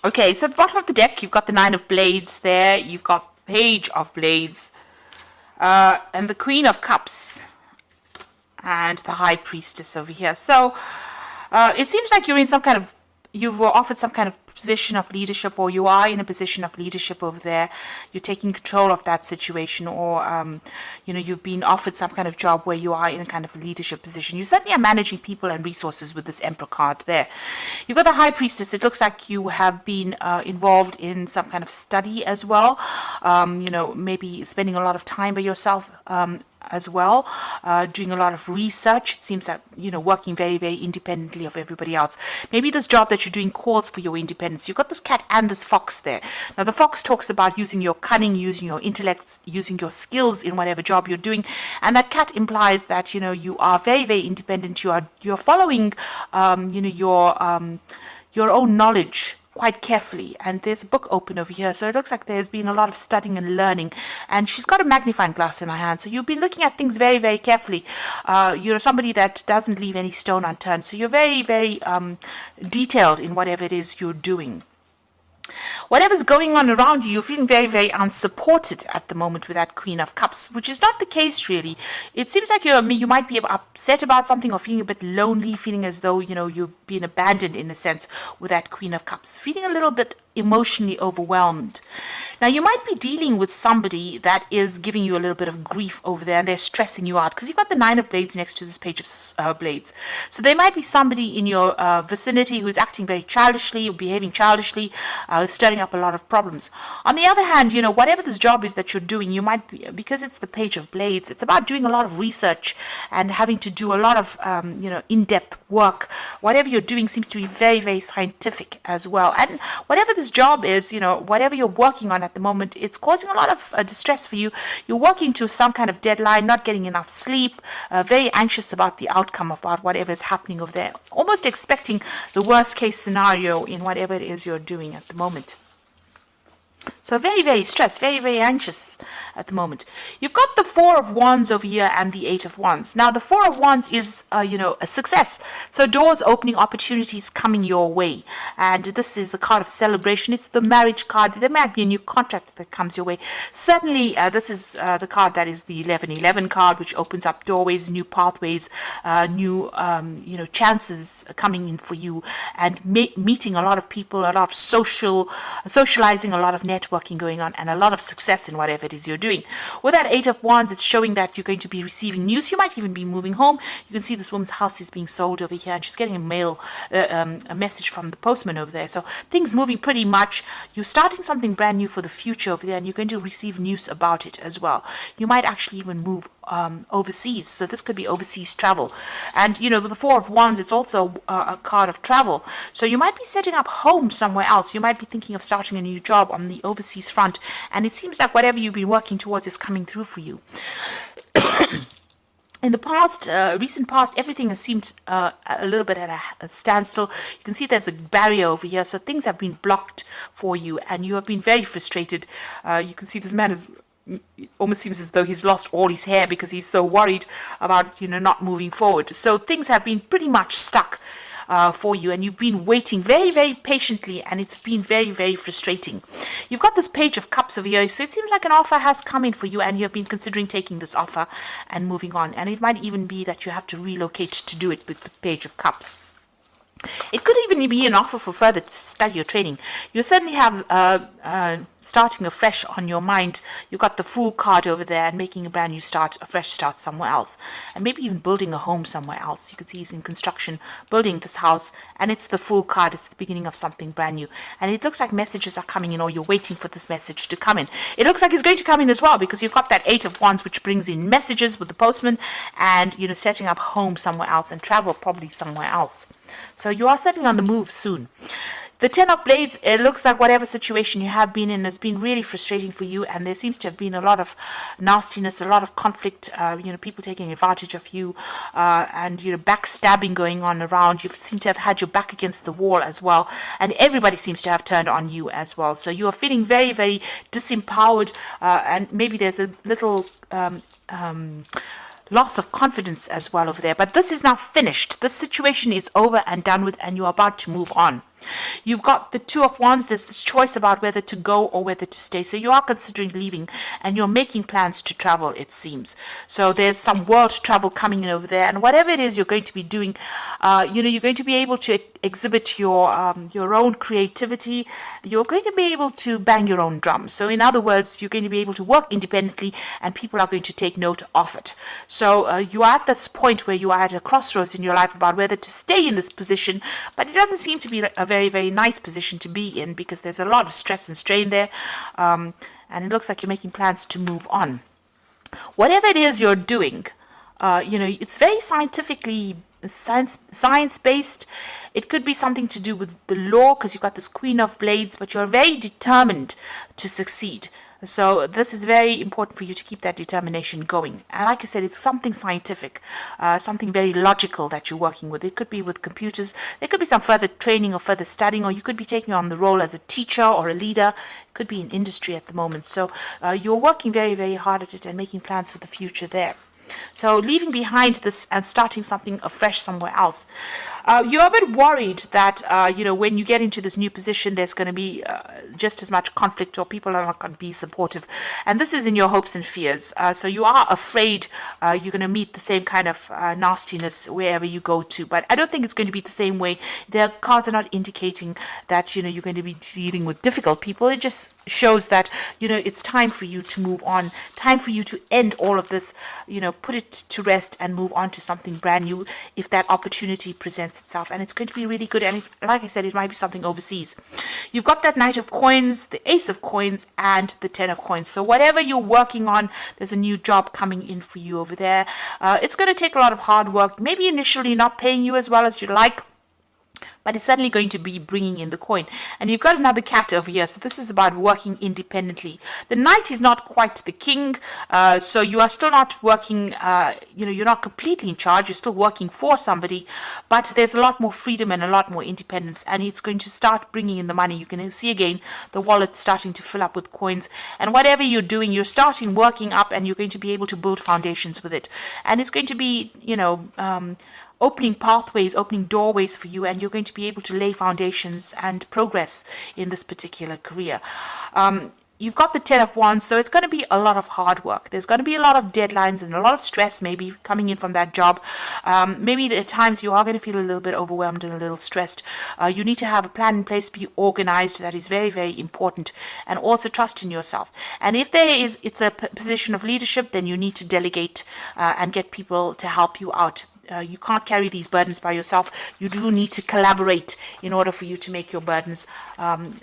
Okay, so at the bottom of the deck, you've got the Nine of Blades there. You've got Page of Blades. And the Queen of Cups. And the High Priestess over here. So it seems like you're in some kind of, you were offered some kind of position of leadership, or you are in a position of leadership over there. You're taking control of that situation, or you've been offered some kind of job where you are in a kind of leadership position. You certainly are managing people and resources with this Emperor card there. You've got the High Priestess. It looks like you have been involved in some kind of study as well. Maybe spending a lot of time by yourself as well, doing a lot of research. It seems that, working very, very independently of everybody else. Maybe this job that you're doing calls for your independence. You've got this cat and this fox there. Now, the fox talks about using your cunning, using your intellect, using your skills in whatever job you're doing. And that cat implies that, you are very, very independent. You're following, your own knowledge quite carefully, and there's a book open over here, so it looks like there's been a lot of studying and learning, and she's got a magnifying glass in her hand, so you've been looking at things very, very carefully. You're somebody that doesn't leave any stone unturned, so you're very, very detailed in whatever it is you're doing. Whatever's going on around you, you're feeling very, very unsupported at the moment with that Queen of Cups, which is not the case really. It seems like you might be upset about something, or feeling a bit lonely, feeling as though, you've been abandoned in a sense with that Queen of Cups, feeling a little bit emotionally overwhelmed. Now, you might be dealing with somebody that is giving you a little bit of grief over there, and they're stressing you out, because you've got the Nine of Blades next to this Page of Blades. So there might be somebody in your vicinity who's acting very childishly, or behaving childishly, stirring up a lot of problems. On the other hand, whatever this job is that you're doing, you might be, because it's the Page of Blades, it's about doing a lot of research and having to do a lot of, in-depth work. Whatever you're doing seems to be very, very scientific as well. And whatever this job is, whatever you're working on at the moment, it's causing a lot of distress for you. You're working to some kind of deadline, not getting enough sleep, very anxious about the outcome, about whatever is happening over there, almost expecting the worst case scenario in whatever it is you're doing at the moment. So very, very stressed, very, very anxious at the moment. You've got the Four of Wands over here and the Eight of Wands. Now, the Four of Wands is, a success. So doors opening, opportunities coming your way. And this is the card of celebration. It's the marriage card. There might be a new contract that comes your way. Certainly, this is the card that is the 1111 card, which opens up doorways, new pathways, new, chances coming in for you, and meeting a lot of people, a lot of socializing, a lot of networking going on, and a lot of success in whatever it is you're doing. With that Eight of Wands, it's showing that you're going to be receiving news. You might even be moving home. You can see this woman's house is being sold over here, and she's getting a message from the postman over there. So things moving pretty much. You're starting something brand new for the future over there, and you're going to receive news about it as well. You might actually even move overseas, so this could be overseas travel. And with the Four of Wands, it's also a card of travel, so you might be setting up home somewhere else. You might be thinking of starting a new job on the overseas front, and it seems like whatever you've been working towards is coming through for you. In the past, recent past, everything has seemed a little bit at a standstill. You can see there's a barrier over here, so things have been blocked for you, and you have been very frustrated. You can see this man is, it almost seems as though he's lost all his hair because he's so worried about, not moving forward. So things have been pretty much stuck for you, and you've been waiting very, very patiently, and it's been very, very frustrating. You've got this Page of Cups over here, so it seems like an offer has come in for you, and you have been considering taking this offer and moving on. And it might even be that you have to relocate to do it with the Page of Cups. It could even be an offer for further study or training. You certainly have starting afresh on your mind. You've got the Fool card over there, and making a brand new start, a fresh start somewhere else. And maybe even building a home somewhere else. You can see he's in construction, building this house, and it's the Fool card. It's the beginning of something brand new. And it looks like messages are coming in, or you're waiting for this message to come in. It looks like it's going to come in as well, because you've got that Eight of Wands, which brings in messages with the postman, and, setting up home somewhere else, and travel probably somewhere else. So you are certainly on the move soon. The Ten of Blades, it looks like whatever situation you have been in has been really frustrating for you, and there seems to have been a lot of nastiness, a lot of conflict, people taking advantage of you, and, backstabbing going on around. You seem to have had your back against the wall as well, and everybody seems to have turned on you as well. So you are feeling very, very disempowered, and maybe there's a little loss of confidence as well over there. But this is now finished. This situation is over and done with, and you're about to move on. You've got the Two of Wands. There's this choice about whether to go or whether to stay. So you are considering leaving and you're making plans to travel, it seems. So there's some world travel coming in over there. And whatever it is you're going to be doing, you're going to be able to exhibit your own creativity. You're going to be able to bang your own drum. So in other words, you're going to be able to work independently and people are going to take note of it. So you are at this point where you are at a crossroads in your life about whether to stay in this position, but it doesn't seem to be a very, very nice position to be in because there's a lot of stress and strain there, and it looks like you're making plans to move on. Whatever it is you're doing, it's very science-based. It could be something to do with the law because you've got this Queen of Blades, but you're very determined to succeed. So this is very important for you to keep that determination going. And like I said, it's something scientific, something very logical that you're working with. It could be with computers. There could be some further training or further studying, or you could be taking on the role as a teacher or a leader. It could be in industry at the moment. So you're working very, very hard at it and making plans for the future there. So leaving behind this and starting something afresh somewhere else. You're a bit worried that, when you get into this new position, there's going to be just as much conflict or people are not going to be supportive. And this is in your hopes and fears. So you are afraid you're going to meet the same kind of nastiness wherever you go to. But I don't think it's going to be the same way. The cards are not indicating that, you're going to be dealing with difficult people. It just shows that, it's time for you to move on, time for you to end all of this, put it to rest and move on to something brand new if that opportunity presents itself. And it's going to be really good. And like I said, it might be something overseas. You've got that Knight of Coins, the Ace of Coins, and the Ten of Coins. So whatever you're working on, there's a new job coming in for you over there. It's going to take a lot of hard work, maybe initially not paying you as well as you'd like, but it's certainly going to be bringing in the coin. And you've got another cat over here, so this is about working independently. The knight is not quite the king, so you are still not working, you're not completely in charge, you're still working for somebody, but there's a lot more freedom and a lot more independence, and it's going to start bringing in the money. You can see again the wallet starting to fill up with coins, and whatever you're doing, you're starting working up, and you're going to be able to build foundations with it. And it's going to be, opening pathways, opening doorways for you, and you're going to be able to lay foundations and progress in this particular career. You've got the Ten of Wands, so it's going to be a lot of hard work. There's going to be a lot of deadlines and a lot of stress maybe coming in from that job. Maybe at times you are going to feel a little bit overwhelmed and a little stressed. You need to have a plan in place, be organized. That is very, very important. And also trust in yourself. And if it's a position of leadership, then you need to delegate and get people to help you out. You can't carry these burdens by yourself. You do need to collaborate in order for you to make your burdens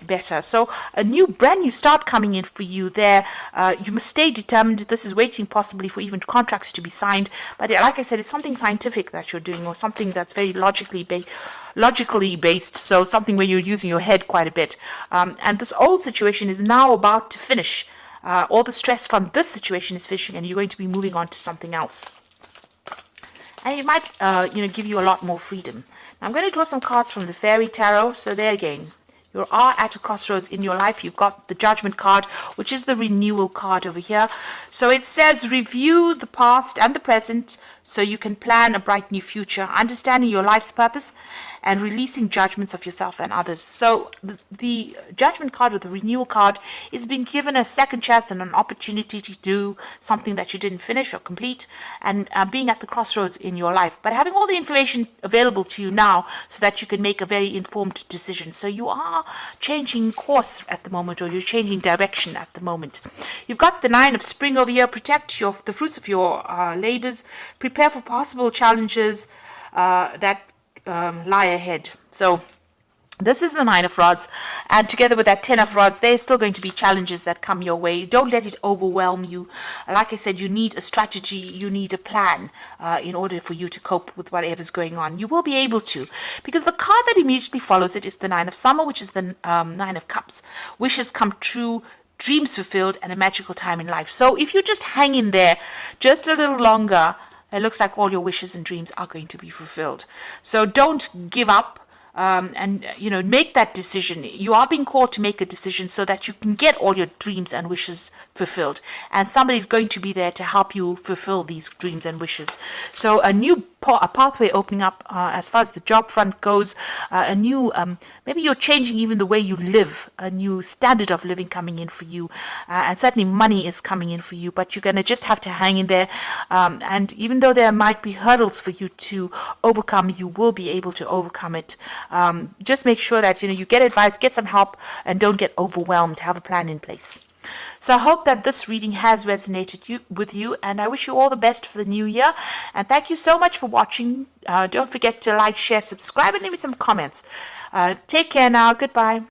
better. So a brand new start coming in for you there. You must stay determined. This is waiting possibly for even contracts to be signed. But like I said, it's something scientific that you're doing, or something that's very logically based. So something where you're using your head quite a bit. And this old situation is now about to finish. All the stress from this situation is finishing, and you're going to be moving on to something else. And it might, give you a lot more freedom. Now I'm going to draw some cards from the Fairy Tarot. So there again, you are at a crossroads in your life. You've got the Judgment card, which is the renewal card over here. So it says, review the past and the present so you can plan a bright new future, understanding your life's purpose and releasing judgments of yourself and others. So the Judgment card, or the renewal card, is being given a second chance and an opportunity to do something that you didn't finish or complete, and being at the crossroads in your life, but having all the information available to you now so that you can make a very informed decision. So you are changing course at the moment, or you're changing direction at the moment. You've got the Nine of Spring over here. Protect the fruits of your labors. Prepare for possible challenges that lie ahead. So this is the Nine of Rods, and together with that Ten of Rods, there's still going to be challenges that come your way. Don't let it overwhelm you. Like I said, you need a strategy, you need a plan in order for you to cope with whatever's going on. You will be able to, because the card that immediately follows it is the Nine of Summer, which is the Nine of Cups. Wishes come true, dreams fulfilled, and a magical time in life. So if you just hang in there just a little longer, it looks like all your wishes and dreams are going to be fulfilled. So don't give up. And make that decision. You are being called to make a decision so that you can get all your dreams and wishes fulfilled, and somebody's going to be there to help you fulfill these dreams and wishes. So a new a pathway opening up as far as the job front goes, a new, maybe you're changing even the way you live, a new standard of living coming in for you, and certainly money is coming in for you, but you're going to just have to hang in there, and even though there might be hurdles for you to overcome, you will be able to overcome it. Just make sure that you get advice, get some help, and don't get overwhelmed. Have a plan in place. So I hope that this reading has resonated with you, and I wish you all the best for the new year. And thank you so much for watching. Don't forget to like, share, subscribe, and leave me some comments. Take care now. Goodbye.